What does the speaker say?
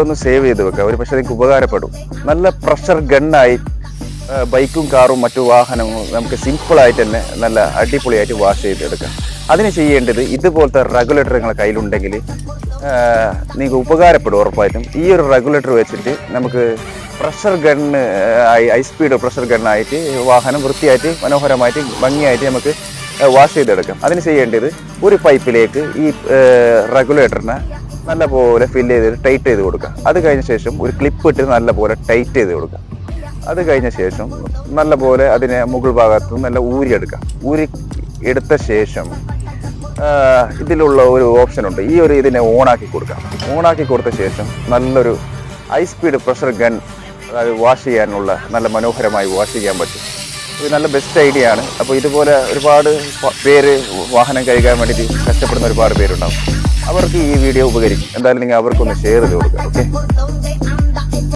ഒന്ന് സേവ് ചെയ്ത് വെക്കുക. ഒരു പക്ഷേ നിങ്ങൾക്ക് ഉപകാരപ്പെടും. നല്ല പ്രഷർ ഗണ്ണായി ബൈക്കും കാറും മറ്റു വാഹനവും നമുക്ക് സിമ്പിളായിട്ട് തന്നെ നല്ല അടിപൊളിയായിട്ട് വാഷ് ചെയ്തെടുക്കാം. അതിന് ചെയ്യേണ്ടത് ഇതുപോലത്തെ റെഗുലേറ്റർ നിങ്ങളുടെ കയ്യിലുണ്ടെങ്കിൽ നിങ്ങൾക്ക് ഉപകാരപ്പെടും ഉറപ്പായിട്ടും. ഈ ഒരു റെഗുലേറ്റർ വെച്ചിട്ട് നമുക്ക് pressure gun high speed pressure ഗണ്ണായിട്ട് വാഹനം വൃത്തിയായിട്ട് മനോഹരമായിട്ട് ഭംഗിയായിട്ട് നമുക്ക് വാഷ് ചെയ്തെടുക്കാം. അതിന് ചെയ്യേണ്ടത് ഒരു പൈപ്പിലേക്ക് ഈ റെഗുലേറ്ററിനെ നല്ലപോലെ ഫില്ല് ചെയ്തിട്ട് ടൈറ്റ് ചെയ്ത് കൊടുക്കുക. അത് കഴിഞ്ഞ ശേഷം ഒരു ക്ലിപ്പ് ഇട്ട് നല്ലപോലെ ടൈറ്റ് ചെയ്ത് കൊടുക്കുക. അത് കഴിഞ്ഞ ശേഷം നല്ലപോലെ അതിനെ മുകൾ ഭാഗത്ത് നല്ല ഊരിയെടുക്കുക. ഊരി എടുത്ത ശേഷം ഇതിലുള്ള ഒരു ഓപ്ഷൻ ഉണ്ട്. ഈ ഒരു ഇതിനെ ഓണാക്കി കൊടുക്കുക. ഓണാക്കി കൊടുത്ത ശേഷം നല്ലൊരു ഹൈ സ്പീഡ് പ്രഷർ ഗൺ അതായത് വാഷ് ചെയ്യാനുള്ള നല്ല മനോഹരമായി വാഷ് ചെയ്യാൻ പറ്റും. ഇത് നല്ല ബെസ്റ്റ് ഐഡിയ ആണ്. അപ്പോൾ ഇതുപോലെ ഒരുപാട് പേര് വാഹനം കഴുകാൻ വേണ്ടിയിട്ട് കഷ്ടപ്പെടുന്ന ഒരുപാട് പേരുണ്ടാവും. അവർക്ക് ഈ വീഡിയോ ഉപകരിക്കും. എന്തായാലും നിങ്ങൾ അവർക്കൊന്ന് ഷെയർ ചെയ്ത് കൊടുക്കുക. ഓക്കെ.